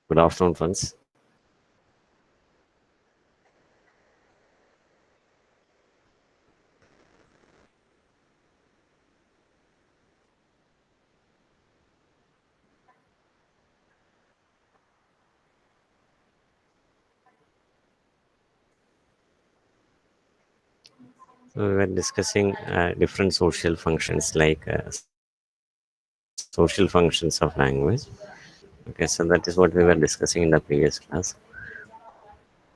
Good afternoon, friends. So we were discussing different social functions like social functions of language. Okay, so that is what we were discussing in the previous class.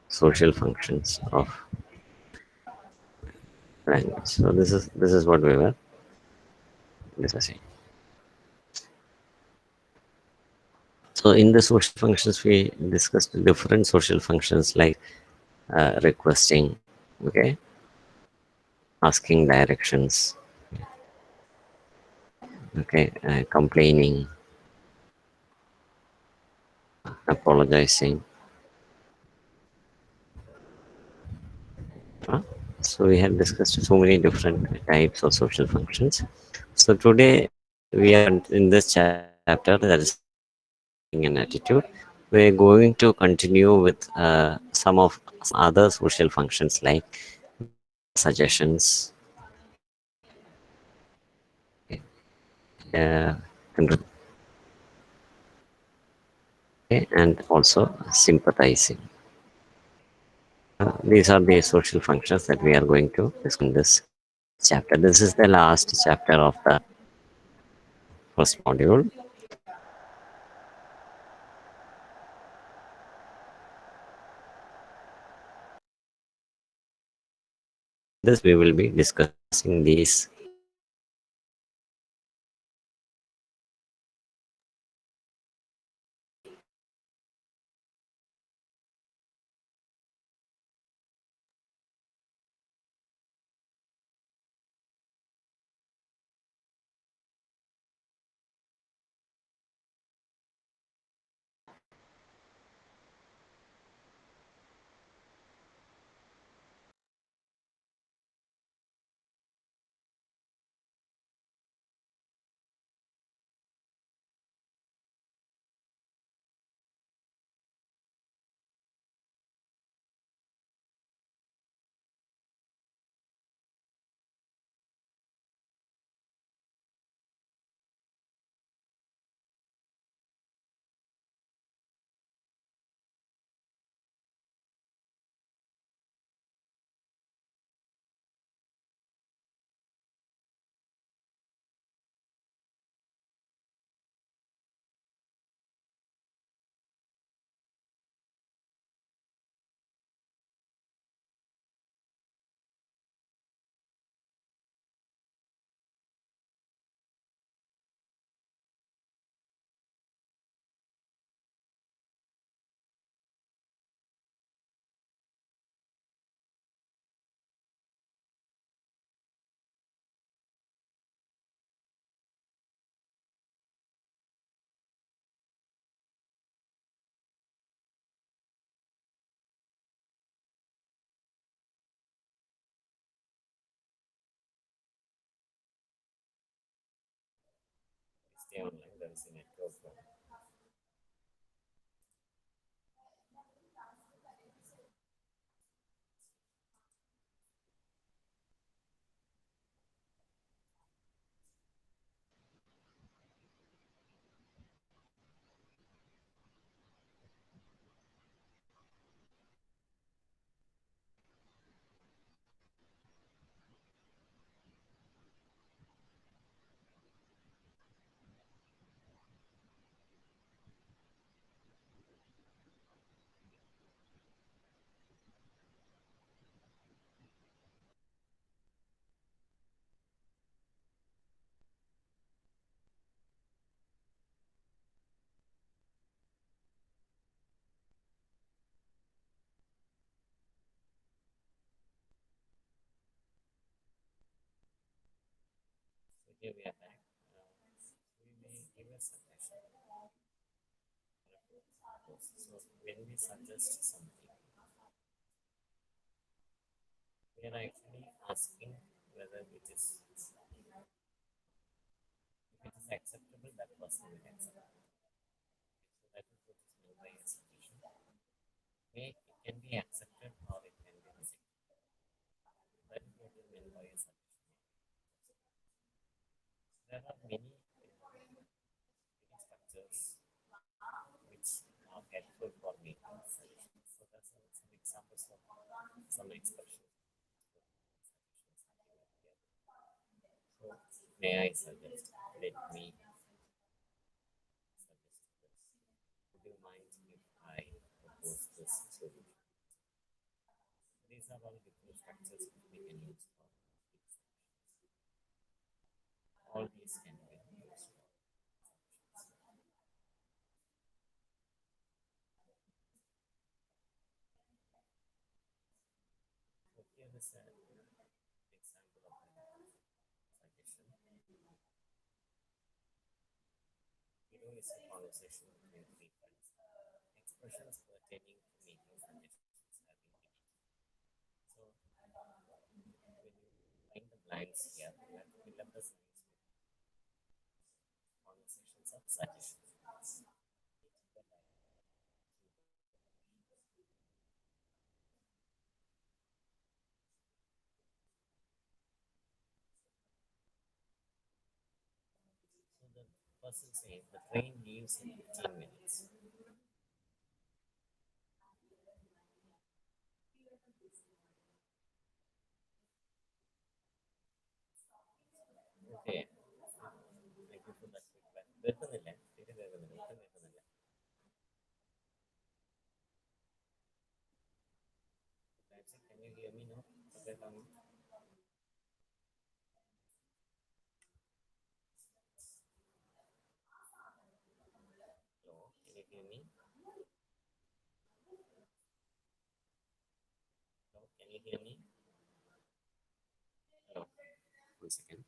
Social functions of language. So this is what we were discussing. So in the social functions, we discussed different social functions like requesting, okay, asking directions, okay, complaining, apologizing. uh, So we have discussed so many different types of social functions. So today we are in this chapter, that is an attitude. We're going to continue with some of other social functions like suggestions, uh, and also sympathizing. These are the social functions that we are going to discuss in this chapter. This is the last chapter of the first module. This we will be discussing these. Stay online. There is a network problem. So here we are back. We may give a suggestion. So when we suggest something, we are actually asking whether if it is acceptable, that person will accept. So that is what is meant by a It can be accepted or it can be rejected. That is what is meant by a suggestion. There are many structures which are helpful for making suggestions. So that's some examples of some expressions. So may I suggest? Let me suggest this. Would you mind if I propose this solution? These are all different structures which we can use for these. All these can be used for. So here is an example of a suggestion. Below is a conversation between three friends. Expressions pertaining to making suggestions have been given. So when you find the blanks here, you have to fill up the space with conversations of suggestions. So the person says the train leaves in 15 minutes. Okay, thank you for that feedback. കേൾക്കുന്നില്ലേ? തീരെ കേൾക്കുന്നില്ല. ഒട്ടും കേൾക്കുന്നില്ല. Can you hear me now? കേൾക്കാമോ? Hello, can you hear me? Hello, can you hear me? Hello, 1 second.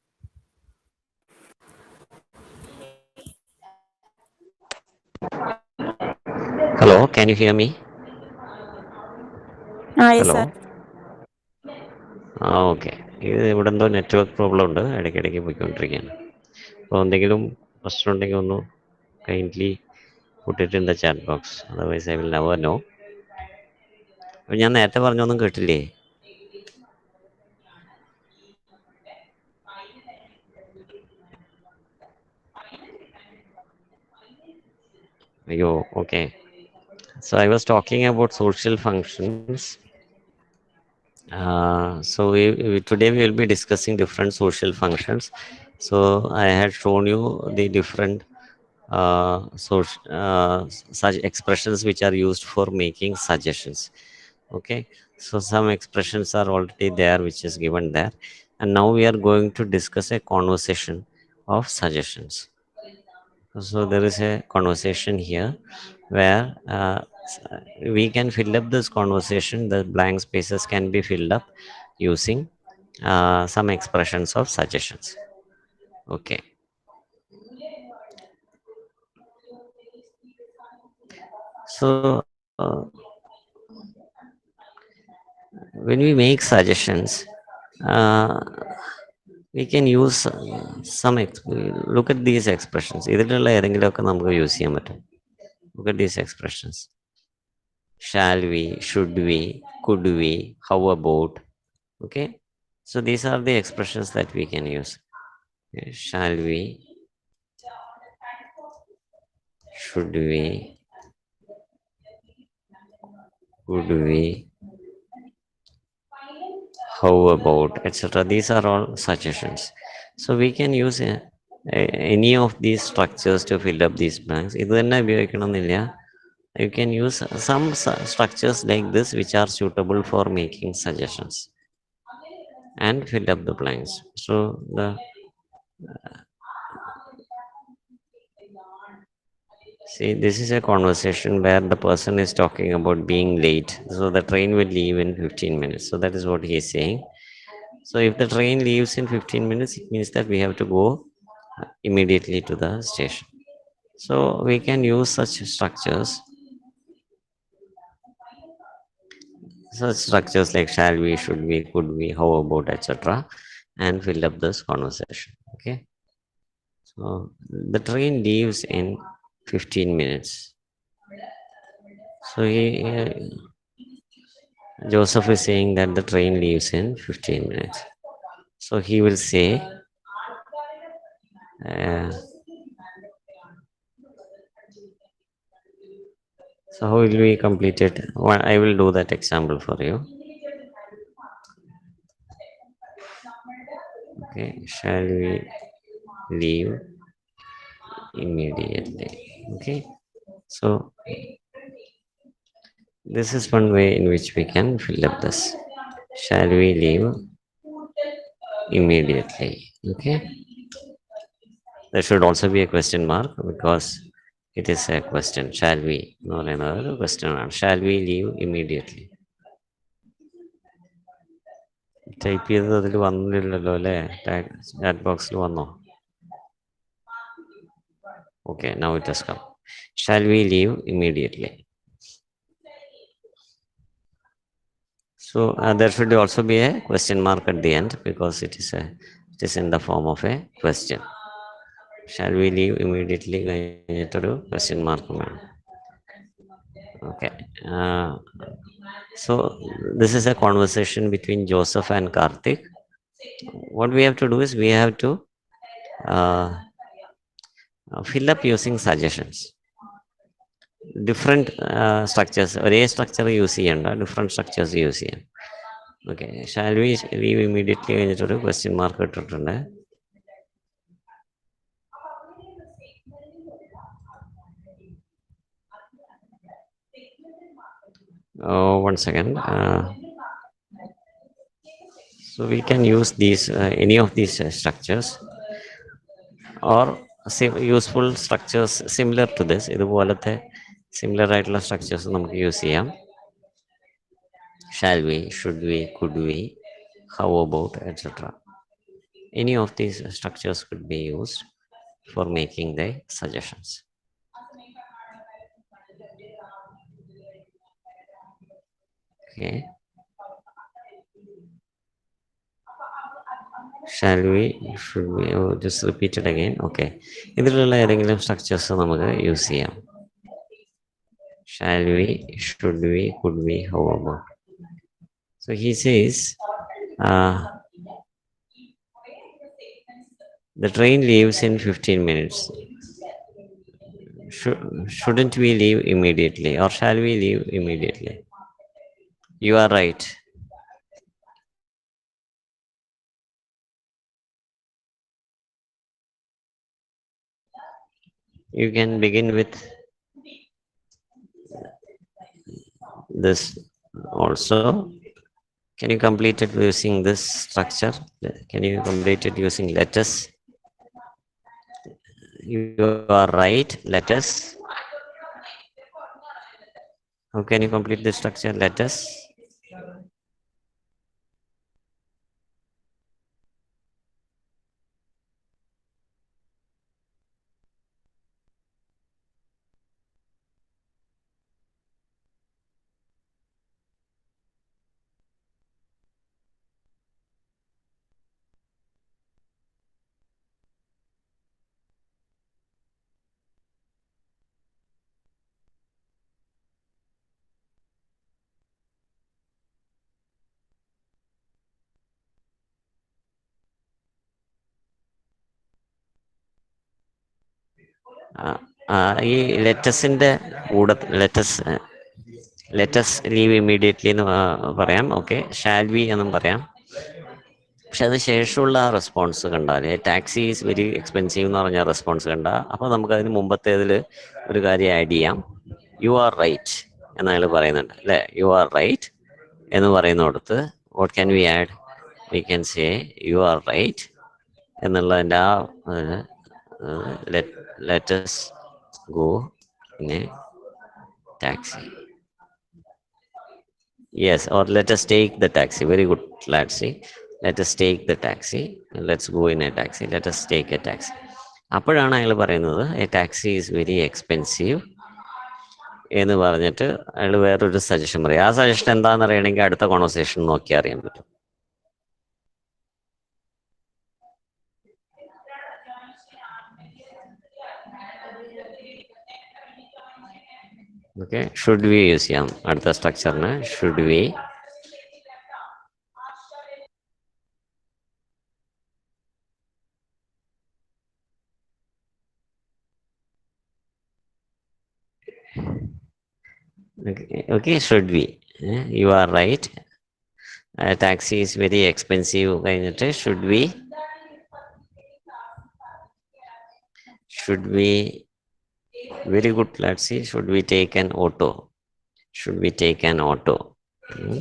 Hello, can you hear me? Yes, hello sir. Okay. ഇത് ഇവിടെ എന്തോ network problem ഉണ്ട്, ഇടയ്ക്കിടയ്ക്ക് പോയിക്കൊണ്ടിരിക്കുകയാണ്. അപ്പോൾ എന്തെങ്കിലും പ്രശ്നം ഉണ്ടെങ്കിൽ ഒന്ന് kindly put it in the chat box, otherwise I will never know. അപ്പോൾ ഞാൻ നേരത്തെ പറഞ്ഞൊന്നും കേട്ടില്ലേ? അയ്യോ, okay. So I was talking about social functions. Today we will be discussing different social functions. So I had shown you the different such expressions which are used for making suggestions. Okay, so some expressions are already there, which is given there, and now we are going to discuss a conversation of suggestions. So there is a conversation here where we can fill up this conversation. The blank spaces can be filled up using some expressions of suggestions. Okay. So when we make suggestions, uh, we can use look at these expressions. ഇതിലുള്ള ഏതെങ്കിലുമൊക്കെ നമുക്ക് use ചെയ്യാൻ പറ്റും. Look at these expressions. Shall we, should we, could we, how about. Okay, so these are the expressions that we can use. Shall we, should we, could we, how about, etc. These are all suggestions. So we can use any of these structures to fill up these blanks. ഇത് തന്നെ ഉപയോഗിക്കണമെന്നില്ല. You can use some structures like this which are suitable for making suggestions and fill up the blanks. So the see, this is a conversation where the person is talking about being late. So the train will leave in 15 minutes. So that is what he is saying. So if the train leaves in 15 minutes, it means that we have to go immediately to the station. So we can use such structures like shall we, should we, could we, how about, etc., and fill up this conversation. Okay. So the train leaves in 15 minutes. So Joseph is saying that the train leaves in 15 minutes. So he will say, uh, so how will we complete it? Well, I will do that example for you. Okay, shall we leave immediately? Okay, so this is one way in which we can fill up this. Shall we leave immediately? Okay, there should also be a question mark because it is a question. Shall we? No, another question mark. Shall we leave immediately? Type ചെയ്തത് അതിൽ വന്നില്ലല്ലോ അല്ലേ? Chat ബോക്സിൽ വന്നോ? Okay, now it has come. Shall we leave immediately? So there should also be a question mark at the end because it is in the form of a question. Shall we leave immediately? കഴിഞ്ഞിട്ടൊരു question mark വേണം. Okay. So this is a conversation between Joseph and Karthik. What we have to do is we have to uh, fill up using suggestions. Different structures, ഒരേ structure use ചെയ്യണ്ട, different structures use ചെയ്യാം. Okay, shall we leave immediately കഴിഞ്ഞിട്ടൊരു question mark ഇട്ടിട്ടുണ്ട്. One second. So we can use these any of these structures or useful structures similar to this. ഇതുപോലത്തെ similar ആയിട്ടുള്ള structures നമുക്ക് use ചെയ്യാം. Shall we, should we, could we, how about, etc. Any of these structures could be used for making the suggestions. Okay. Shall we, should we, just repeat it again. Okay, ഇതിലുള്ള ഏതെങ്കിലും structures നമുക്ക് use ചെയ്യാം. Shall we, should we, could we, how about. So he says the train leaves in 15 minutes. Shouldn't we leave immediately or shall we leave immediately? You are right. You can begin with this also. Can you complete it using this structure? Can you complete it using letters? You are right, letters. How can you complete this structure? Letters. ഈ ലെറ്റസിന്റെ കൂടെ let's leave immediately എന്ന് പറയാം. Okay, shall V എന്നും പറയാം. പക്ഷെ അത് ശേഷമുള്ള response കണ്ടാൽ ടാക്സി ഈസ് വെരി എക്സ്പെൻസീവ് എന്ന് പറഞ്ഞ റെസ്പോൺസ് കണ്ട, അപ്പോൾ നമുക്കതിന് മുമ്പത്തേതിൽ ഒരു കാര്യം ആഡ് ചെയ്യാം. യു ആർ റൈറ്റ് എന്ന് അയാൾ പറയുന്നുണ്ട് അല്ലേ? യു ആർ റൈറ്റ് എന്ന് പറയുന്നിടത്ത് what can we add? We can say you are right എന്നുള്ളതിൻ്റെ ആ let's go in a taxi. Yes, or let us take the taxi. Very good, let's see. Let us take the taxi. Let's go in a taxi. Let us take a taxi. അപ്പോഴാണ് അയാൾ പറയുന്നത് A taxi is very expensive എന്ന് പറഞ്ഞിട്ട് അയാൾ വേറൊരു suggestion പറയും. ആ suggestion എന്താണെന്ന് അറിയണമെങ്കിൽ അടുത്ത കോൺവെർസേഷൻ നോക്കി അറിയാൻ പറ്റും. ഓക്കെ, ഷുഡ് വി യൂസ് ചെയ്യാം അടുത്ത സ്ട്രക്ചറിന്. Should we, Okay, okay, should be. You are right. Taxi is very expensive. Should we very good. Let's see. Should we take an auto? Should we take an auto? Hmm,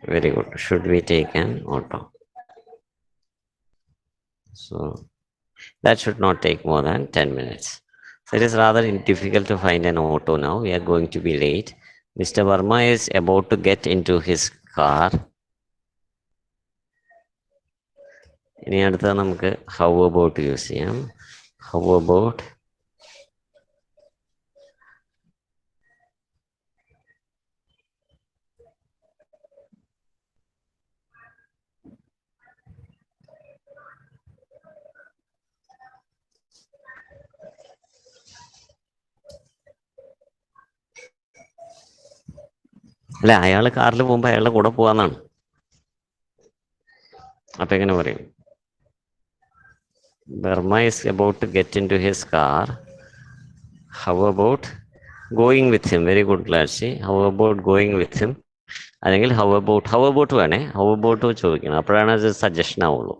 very good. Should we take an auto? So that should not take more than 10 minutes. So it is rather difficult to find an auto now. We are going to be late. Mr. Verma is about to get into his car. ഇനി അടുത്ത നമുക്ക് how about use ചെയ്യാം. How about അല്ല, അയാൾ കാറിൽ പോകുമ്പോൾ അയാളുടെ കൂടെ പോവാന്നാണ്. അപ്പൊ എങ്ങനെ പറയും? Verma is about to get into his car. How about going with him? Very good, Gladsi. How about going with him? അല്ലെങ്കിൽ ഹൗ അബൌട്ട് വേണേ, ഹൗ അബൌട്ട് ചോദിക്കണം, അപ്പോഴാണ് അത് സജഷൻ ആവുള്ളൂ.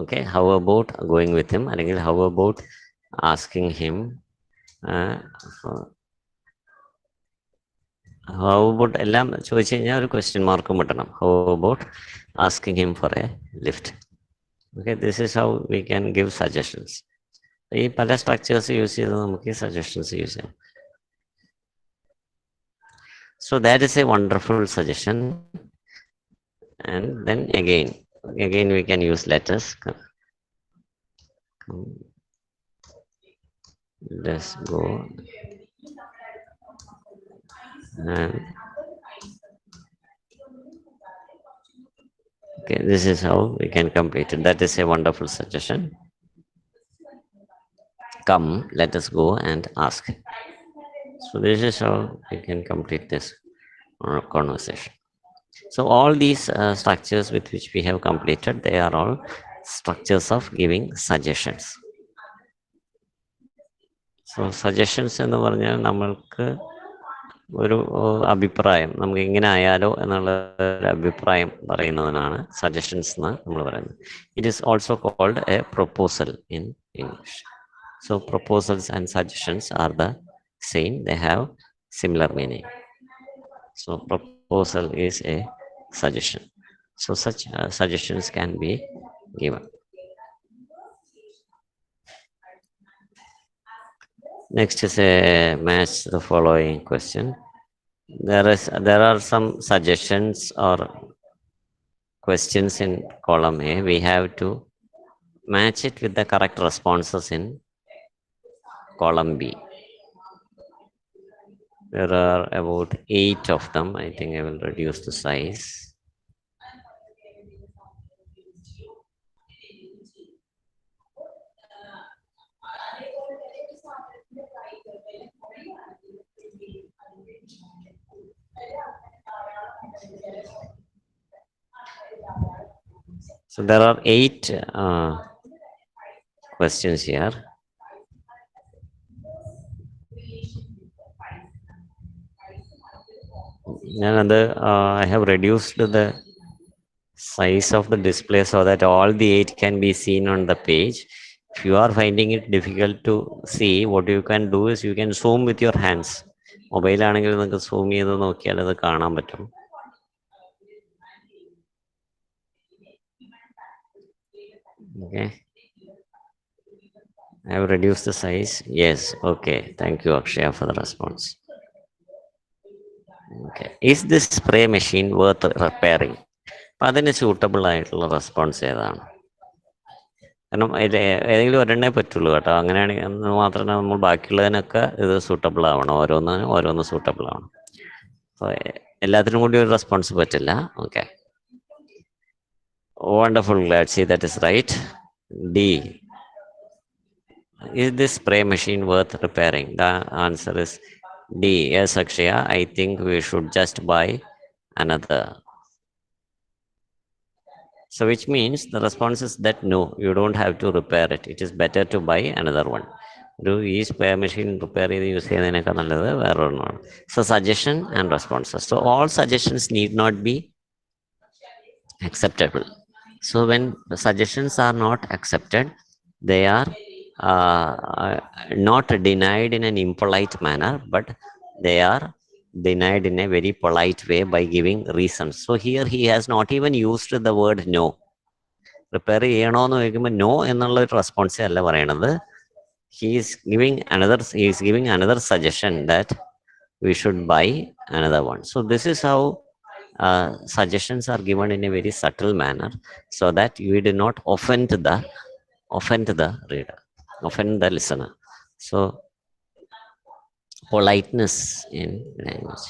Okay, how about going with him, അല്ലെങ്കിൽ how about asking him. How about എല്ലാം ചോദിച്ചു കഴിഞ്ഞാൽ ഒരു ക്വസ്റ്റ്യൻ മാർക്കും കിട്ടണം. How about asking him for a lift. Okay, this is how we can give suggestions. ഈ പല സ്ട്രക്ചേഴ്സ് യൂസ് ചെയ്ത് നമുക്ക് ഈ സജഷൻസ് യൂസ് ചെയ്യാം. So that is a wonderful suggestion. And then again we can use letters. Let's go. And okay, this is how we can complete it. That is a wonderful suggestion. Come, let us go and ask. So this is how we can complete this conversation. So all these structures with which we have completed, they are all structures of giving suggestions. So suggestions എന്ന് പറഞ്ഞാൽ നമ്മൾക്ക് ഒരു അഭിപ്രായം, നമുക്ക് ഇങ്ങനെ ആയാലോ എന്നുള്ള ഒരു അഭിപ്രായം പറയുന്നതിനാണ് സജഷൻസ് എന്ന് നമ്മൾ പറയുന്നത്. It is also called a proposal in English. So proposals and suggestions are the same, they have similar meaning. So proposal is a suggestion. So such suggestions can be given. Next is a match the following question. There are some suggestions or questions in column A. We have to match it with the correct responses in column B. There are about 8 of them. I think I will reduce the size. So there are 8 questions here. And I have reduced the size of the display so that all the 8 can be seen on the page. If you are finding it difficult to see, what you can do is you can zoom with your hands. Mobile ആണെങ്കിൽ നിങ്ങൾക്ക് zoom ചെയ്ത് നോക്കിയാൽ അത് കാണാൻ പറ്റും. Okay, I have reduced the size. Yes, okay, thank you Akshaya for the response. Okay, is this spray machine worth repairing? അതിന് suitable ആയിട്ടുള്ള response ഏതാണ്? കാരണം ഏതെങ്കിലും ഒരെണ്ണേ പറ്റുള്ളൂ കേട്ടോ. അങ്ങനെയാണെങ്കിൽ മാത്രമേ നമ്മൾ ബാക്കിയുള്ളതിനൊക്കെ ഇത് സൂട്ടബിൾ ആവണം. ഓരോന്ന് സൂട്ടബിൾ ആവണം. അപ്പോൾ എല്ലാത്തിനും കൂടി ഒരു റെസ്പോൺസ് പറ്റില്ല. Okay, wonderful, glad C that is right. D, is this spray machine worth repairing? The answer is D. Yes, Akshaya, I think we should just buy another. So which means the response is that no, you don't have to repair it. It is better to buy another one. ഒരു ഈ spare machine prepare ചെയ്ത് use ചെയ്യുന്നതിനേക്കാൾ നല്ലത് വേറൊരെണ്ണമാണ്. So suggestion and responses. So all suggestions need not be acceptable. So when suggestions are not accepted, they are not denied in an impolite manner, but they are denied in a very polite way by giving reasons. So here he has not even used the word no. Prepare ചെയ്യണോ എന്ന് ചോദിക്കുമ്പോൾ no എന്നുള്ള ഒരു റെസ്പോൺസേ അല്ല പറയണത്. he is giving another suggestion that we should buy another one. So this is how suggestions are given in a very subtle manner, so that we do not offend the reader, offend the listener. So politeness in language.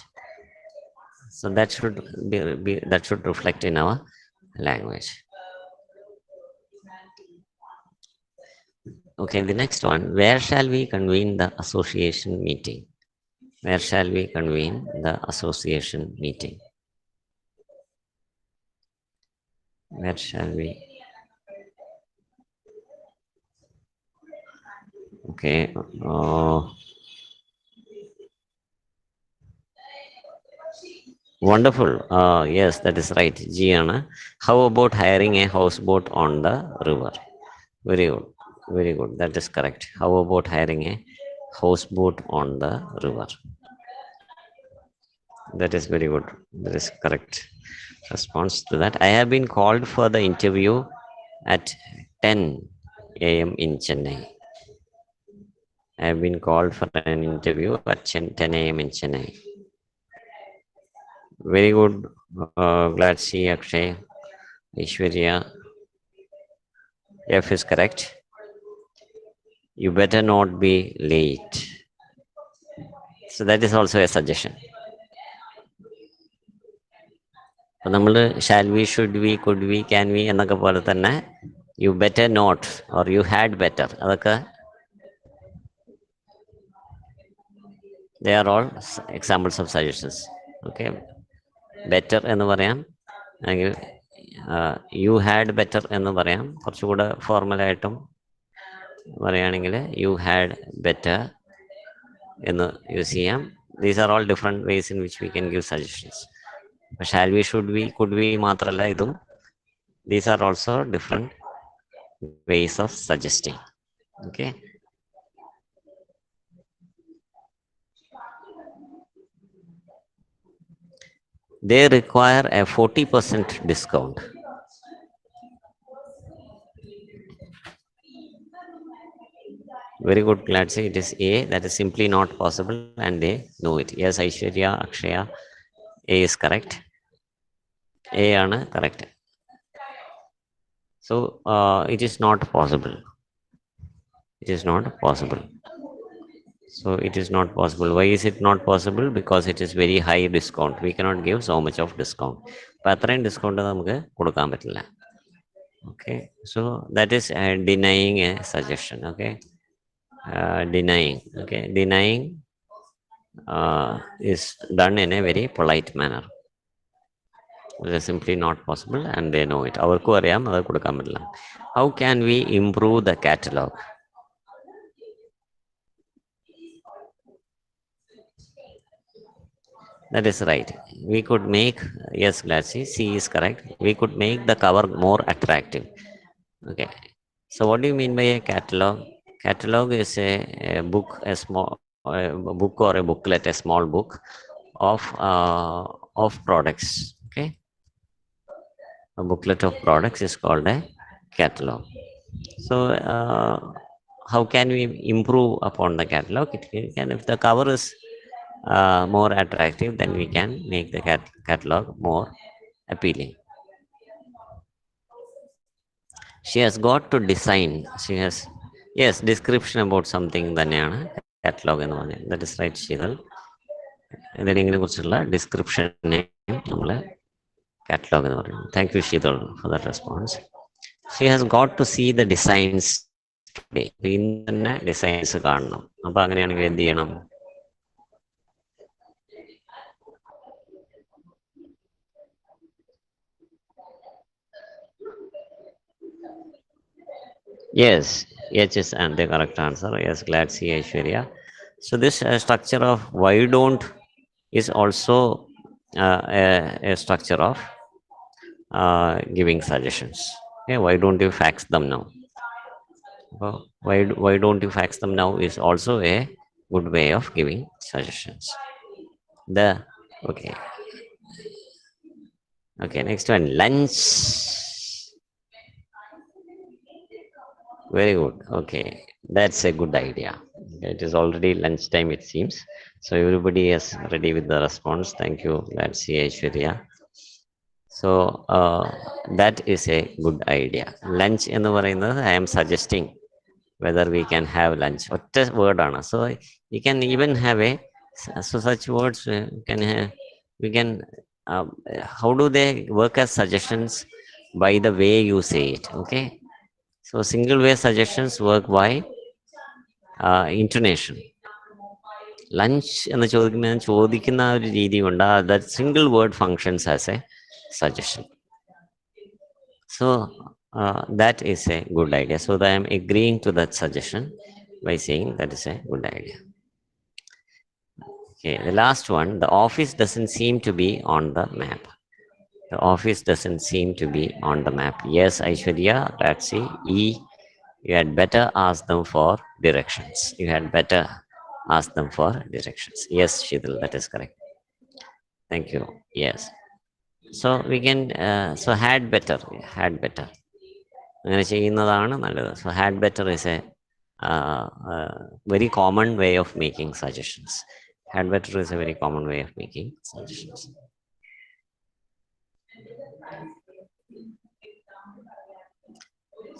So that should reflect in our language. Okay, the next one. Where shall we convene the association meeting? Where shall we convene the association meeting? Where shall we? Okay. Wonderful. Yes, that is right. Gianna. How about hiring a houseboat on the river? Very good. Very good. That is correct. How about hiring a houseboat on the river? That is very good. That is correct response to that. I have been called for the interview at 10 a.m. in Chennai. I have been called for an interview at 10 a.m. in Chennai. Very good. Glad to see Akshay. Ishwarya. F is correct. You better not be late. So that is also a suggestion. അപ്പോൾ നമ്മൾ shall we, should we, could we, can we എന്നൊക്കെ പോലെ തന്നെ you better not or you had better, അതൊക്കെ they are all examples of suggestions. Okay, better എന്ന് പറയാം, അല്ലെങ്കിൽ U had better എന്ന് പറയാം. കുറച്ചുകൂടെ ഫോർമലായിട്ടും പറയുകയാണെങ്കിൽ യു ഹാഡ് ബെറ്റർ എന്ന് യൂസ് ചെയ്യാം. These are all different ways in which we can give suggestions. Shall we, should we, could V മാത്രമല്ല ഇതും. These are also different ways of suggesting. Okay. They require a 40% discount. Very good, glad to say it is A. That is simply not possible and they know it. Yes, Aishwarya, Akshaya, A is correct. A ആണ് correct. So it is not possible. It is not possible. So it is not possible. Why is it not possible? Because it is very high discount. We cannot give so much of discount. അപ്പോൾ അത്രയും discount നമുക്ക് കൊടുക്കാൻ പറ്റില്ല. Okay, so that is denying a suggestion. Okay, denying. Okay, denying is done in a very polite manner. It is simply not possible and they know it. അവർക്കും അറിയാം അത് കൊടുക്കാൻ പറ്റില്ല. How can we improve the catalog? That is right. We could make, yes, Glassy, C is correct. We could make the cover more attractive. Okay. So what do you mean by a catalog? Catalog is a book, a book or a booklet, a small book of products. Okay. A booklet of products is called a catalog. So how can we improve upon the catalog? It can, if the cover is more attractive, then we can make the catalog more appealing. She has got to design. She has, yes, description about something തന്നെയാണ് catalog എന്ന് പറഞ്ഞത്. That is right, Sheetal. എന്തെങ്കിലും കുറിച്ചുള്ള ഡിസ്ക്രിപ്ഷനെ നമ്മൾ catalog എന്ന് പറയുന്നത്. Thank you, Sheetal, for that response. She has got to see the designs today. ഇന്ന് തന്നെ ഡിസൈൻസ് കാണണം. അപ്പൊ അങ്ങനെയാണെങ്കിൽ എന്ത് ചെയ്യണം? Yes, H is and the correct answer. Yes, glad see Aishwarya. So this structure of why don't is also a structure of giving suggestions. Okay, why don't you fax them now? Why don't you fax them now is also a good way of giving suggestions. The okay, okay, next one, lunch. Very good. Okay, that's a good idea. It is already lunchtime, it seems. So everybody is ready with the response. Thank you. Let's see, Aishwarya. So that is a good idea. Lunch എന്ന് പറയുന്നത് I am suggesting whether we can have lunch. ഒറ്റ word ആണ്. So you can even have a so such words can have, we can um, how do they work as suggestions? By the way you say it. Okay. So single way suggestions work by intonation. Lunch എന്ന് ചോദിക്കുമ്പോൾ ചോദിക്കുന്ന ആ ഒരു രീതി കൊണ്ട് that single word functions as A suggestion. So that is a good idea. So I am agreeing to that suggestion by saying that is a good idea. Okay, the last one, the office doesn't seem to be on the map. The office doesn't seem to be on the map. Yes, Aishwarya, that's E. You had better ask them for directions. You had better ask them for directions. Yes, Shidil, that is correct. Thank you. Yes. So we can, so had better. അങ്ങനെ ചെയ്യുന്നതാണ് നല്ലത്. So had better is a very common way of making suggestions. Had better is a very common way of making suggestions.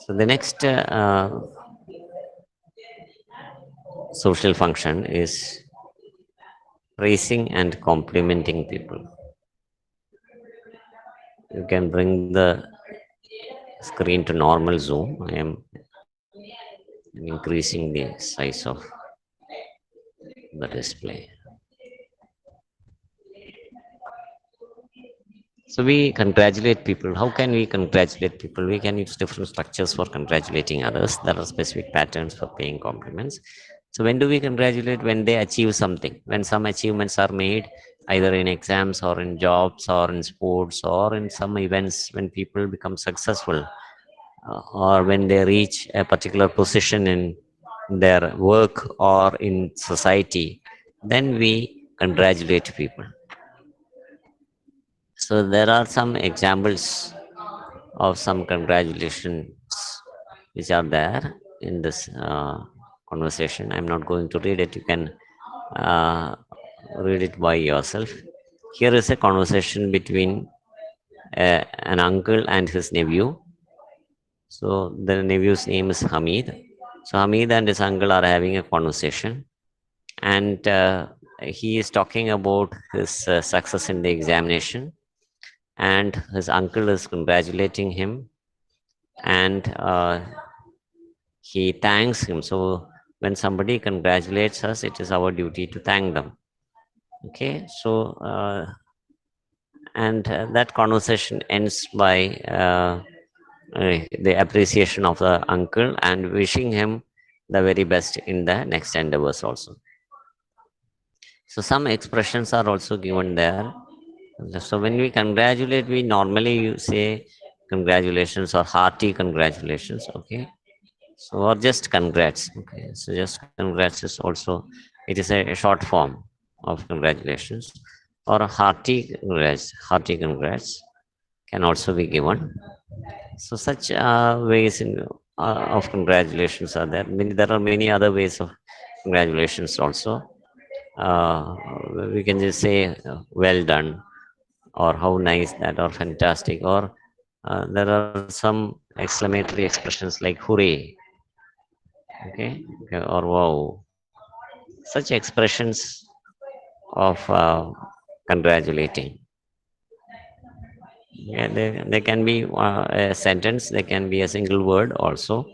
So the next social function is praising and complimenting people. You can bring the screen to normal zoom. I am increasing the size of the display. So we congratulate people. How can we congratulate people? We can use different structures for congratulating others. There are specific patterns for paying compliments. So when do we congratulate? When they achieve something, when some achievements are made, either in exams or in jobs or in sports or in some events, when people become successful, or when they reach a particular position in their work or in society, then we congratulate people. So there are some examples of some congratulations which are there in this conversation. I'm not going to read it. You can read it by yourself. Here is a conversation between an uncle and his nephew. So the nephew's name is Hamid. So Hamid and his uncle are having a conversation, and he is talking about his success in the examination, and his uncle is congratulating him, and he thanks him. So when somebody congratulates us, it is our duty to thank them. Okay, so and that conversation ends by the appreciation of the uncle and wishing him the very best in the next endeavors also. So some expressions are also given there. So when we congratulate, we normally say congratulations or hearty congratulations. Okay. So or just congrats. Okay. So just congrats is also, it is a short form of congratulations, or a hearty congrats. Hearty congrats can also be given. So such ways of congratulations are there. There are many other ways of congratulations also. We can just say well done, or how nice that, or fantastic, or there are some exclamatory expressions like hooray, okay, or wow. Such expressions of congratulating. Yeah, they can be a sentence, they can be a single word also,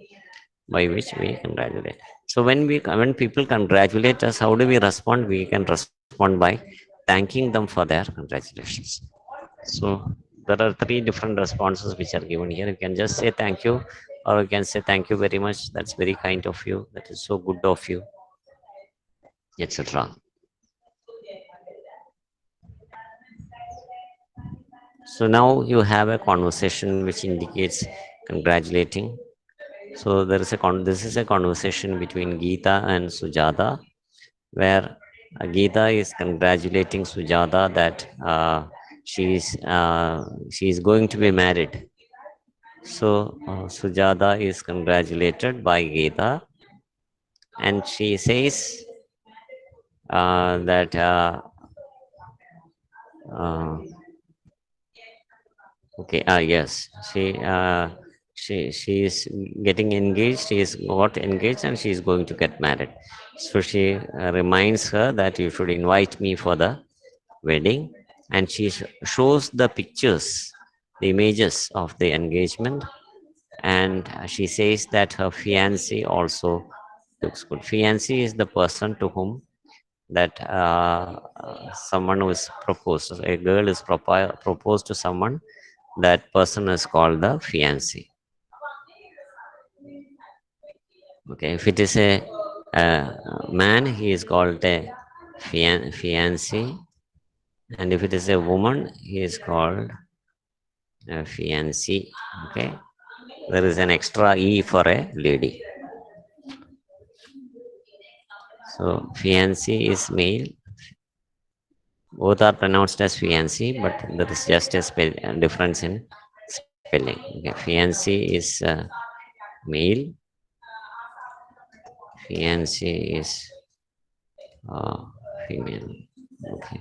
by which we congratulate. So when people congratulate us, how do we respond? We can respond by thanking them for their congratulations. So there are three different responses which are given here. You can just say thank you, or you can say thank you very much, that's very kind of you, that is so good of you, etc. So now you have a conversation which indicates congratulating. So there is this is a conversation between Geeta and Sujata, where Geeta is congratulating Sujata that she is going to be married. So Sujata is congratulated by Geeta, and she says that uh, okay, yes, she is getting engaged. She is got engaged, and she is going to get married. So she reminds her that you should invite me for the wedding, and she shows the pictures, the images of the engagement, and she says that her fiancé also looks good. Fiancé is the person to whom that someone who is proposed. A girl is proposed to someone, that person is called the fiancé. Okay, if it is man, he is called a fiancé, and if it is a woman, he is called a fiancée. Okay, there is an extra e for a lady. So fiancé is male. Both are pronounced as fiancé, but there is just a difference in spelling. Okay, fiancé is male. Fiancé is female. Okay,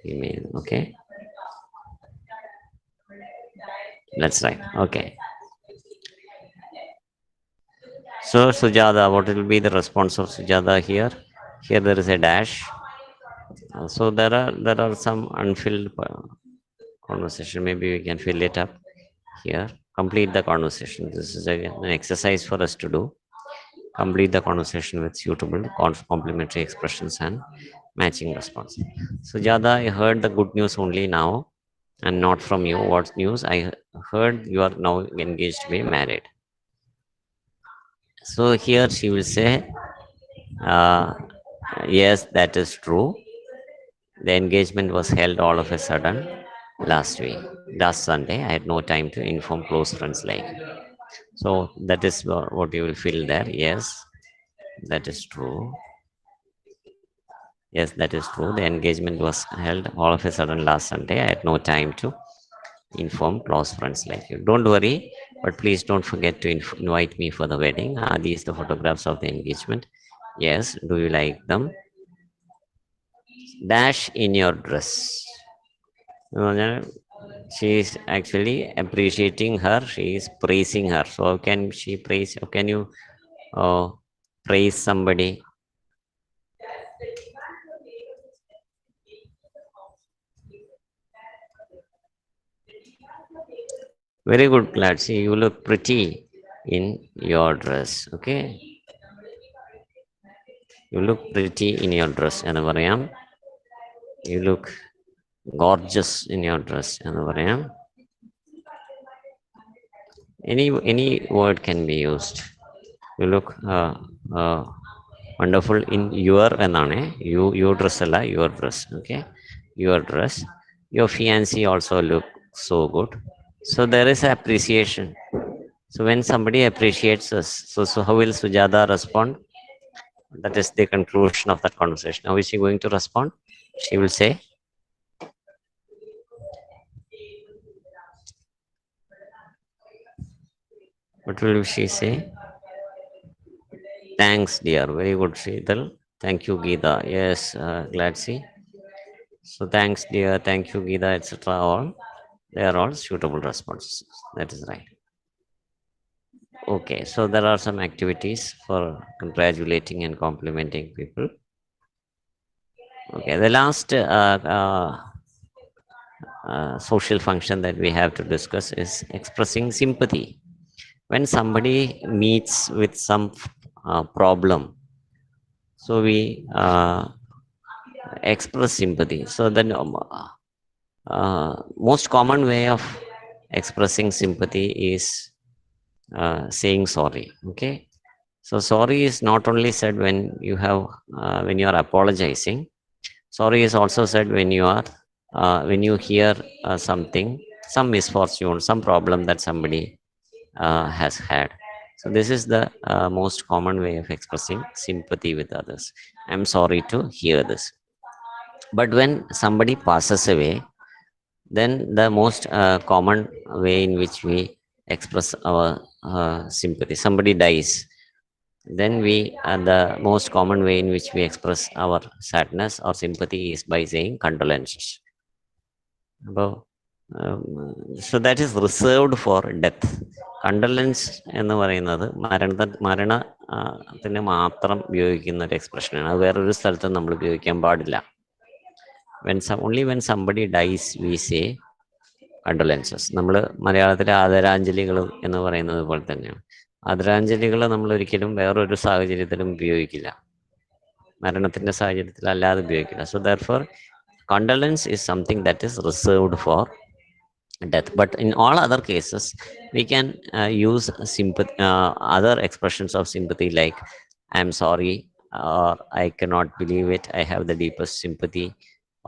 female. Okay, that's right. Okay. So Sujata, what will be the response of Sujata here? Here there is a dash. So there are some unfilled conversation. Maybe we can fill it up here. Complete the conversation. This is an exercise for us to do. Complete the conversation with suitable complementary expressions and matching response. Sujata, I heard the good news only now and not from you. What news? I heard you are now engaged to be married. So here she will say, uh, yes, that is true. The engagement was held all of a sudden last week, last Sunday. I had no time to inform close friends like. So that is what you will feel there. Yes, that is true. Yes, that is true. The engagement was held all of a sudden last Sunday. I had no time to inform close friends like you. Don't worry, but please don't forget to invite me for the wedding. Are these the photographs of the engagement? Yes. Do you like them? Dash in your dress. She is actually appreciating her. She is praising her. So how can she praise? How can you uh, praise somebody? Very good, Gladzy. You look pretty in your dress. Okay, you look pretty in your dress. And you look gorgeous in your dress. And any word can be used. You look wonderful in your enane. Your dress alla your dress. Okay, your dress. Your fiancé also look so good. So there is appreciation. So when somebody appreciates us, so how will Sujata respond? That is the conclusion of that conversation. How is she going to respond? She will say, what will she say? Thanks, dear. Very good, Sheetal. Thank you, Geeta. Yes, glad see. So thanks, dear. Thank you, Geeta, etc. All they are all suitable responses. That is right. Okay, so there are some activities for congratulating and complimenting people. Okay, the last social function that we have to discuss is expressing sympathy. When somebody meets with some problem, so we express sympathy. So the most common way of expressing sympathy is saying sorry. Okay, so sorry is not only said when you are apologizing. Sorry is also said when you hear something, some misfortune, some problem that somebody has had. So this is the most common way of expressing sympathy with others. I'm sorry to hear this. But when somebody passes away, then the most common way in which we express our sympathy, somebody dies, then the most common way in which we express our sadness or sympathy is by saying condolences. Above, so that is reserved for death. കണ്ടലൻസ് എന്ന് പറയുന്നത് മരണത്തിന് മാത്രം ഉപയോഗിക്കുന്ന ഒരു എക്സ്പ്രഷനാണ്. അത് വേറൊരു സ്ഥലത്തും നമ്മൾ ഉപയോഗിക്കാൻ പാടില്ല. Only when somebody dies we say കണ്ടോലൻസസ്. നമ്മൾ മലയാളത്തിലെ ആദരാഞ്ജലികൾ എന്ന് പറയുന്നത് പോലെ തന്നെയാണ്. ആദരാഞ്ജലികൾ നമ്മൾ ഒരിക്കലും വേറൊരു സാഹചര്യത്തിലും ഉപയോഗിക്കില്ല, മരണത്തിന്റെ സാഹചര്യത്തിൽ അല്ലാതെ ഉപയോഗിക്കില്ല. So therefore condolence is something that is reserved for death. But in all other cases we can use sympathy, other expressions of sympathy like I'm sorry, or I cannot believe it, I have the deepest sympathy,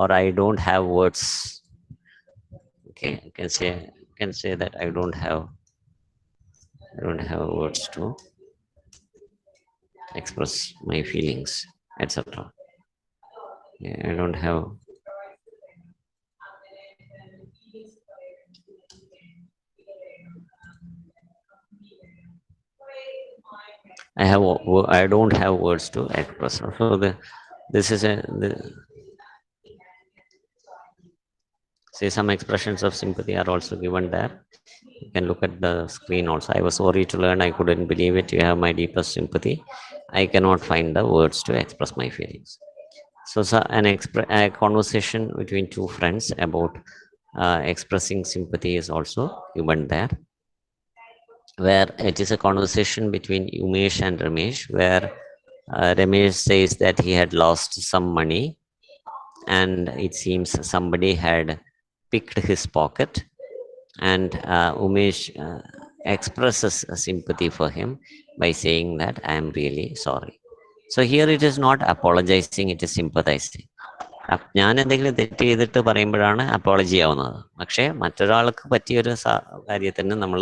or I don't have words. Okay, you can say that I don't have words to express my feelings, etc. Yeah, I don't have. I don't have words to express. So this is say some expressions of sympathy are also given there. You can look at the screen also. I was sorry to learn, I couldn't believe it. You have my deepest sympathy. I cannot find the words to express my feelings. So a conversation between two friends about expressing sympathy is also given there, where it is a conversation between Umesh and Ramesh, where Ramesh says that he had lost some money and it seems somebody had picked his pocket, and Umesh expresses a sympathy for him by saying that I am really sorry. So here it is not apologizing, it is sympathizing. ഞാൻ എന്തെങ്കിലും തെറ്റ് ചെയ്തിട്ട് പറയുമ്പോഴാണ് apology ആവുന്നത്. പക്ഷേ മറ്റൊരാൾക്ക് പറ്റിയൊരു കാര്യത്തിന് നമ്മൾ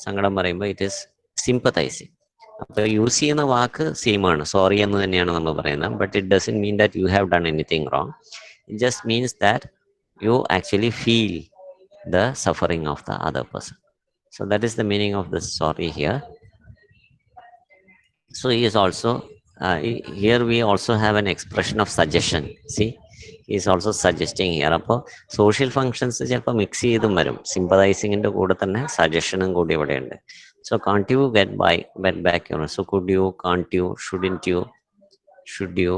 സങ്കടം പറയുമ്പോൾ ഇറ്റ് ഈസ് സിമ്പത്തൈസിങ്. അപ്പോൾ യൂസ് ചെയ്യുന്ന വാക്ക് സെയിം ആണ്, സോറി എന്ന് തന്നെയാണ് നമ്മൾ പറയുന്നത്. But it doesn't mean that you have done anything wrong. It just means that you actually feel the suffering of the other person. So that is the meaning of this sorry here. So he is also here we also have an expression of suggestion. See, he is also suggesting here. അപ്പോൾ social functions ചിലപ്പോൾ mix ചെയ്തും വരും. സിമ്പതൈസിങ്ങിൻ്റെ കൂടെ തന്നെ സജഷനും കൂടി ഇവിടെയുണ്ട്. So can't you get back your, so could you, can't you, shouldn't you, should you,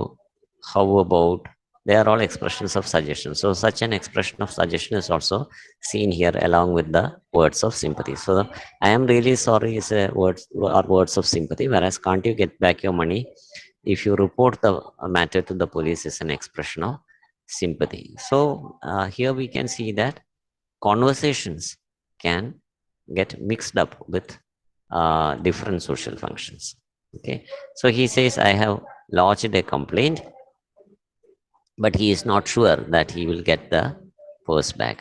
how about, they are all expressions of suggestion. So such an expression of suggestion is also seen here along with the words of sympathy. So I am really sorry is a words of sympathy, whereas can't you get back your money, if you report the matter to the police, is an expression of sympathy. So here we can see that conversations can get mixed up with different social functions. Okay, so he says I have lodged a complaint, but he is not sure that he will get the purse back.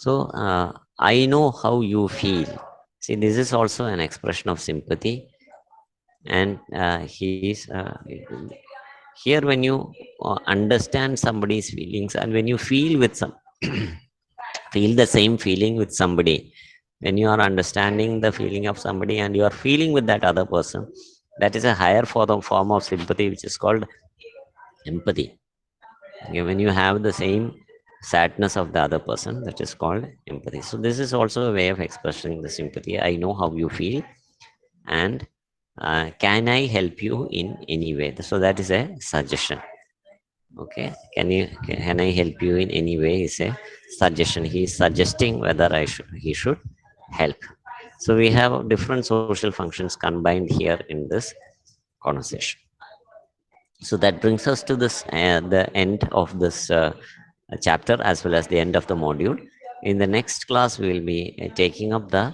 So I know how you feel. See, this is also an expression of sympathy. And here when you understand somebody's feelings, and when you feel with some feel the same feeling with somebody, when you are understanding the feeling of somebody and you are feeling with that other person, that is a higher form of sympathy, which is called empathy. Okay, when you have the same sadness of the other person, that is called empathy. So this is also a way of expressing the sympathy. I know how you feel, and can I help you in any way? So that is a suggestion. Okay, can I help you in any way is a suggestion. He is suggesting whether he should help. So we have different social functions combined here in this conversation. So that brings us to this the end of this chapter, as well as the end of the module. In the next class we will be taking up the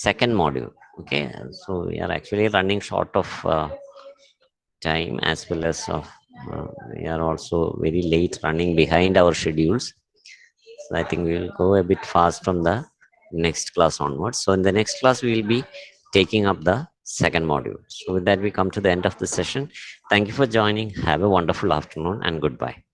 second module, Okay, so we are actually running short of time, as well as of we are also very late, running behind our schedules. So I think we will go a bit fast from the next class onwards. So in the next class, we will be taking up the second module. So with that, we come to the end of the session. Thank you for joining. Have a wonderful afternoon and goodbye.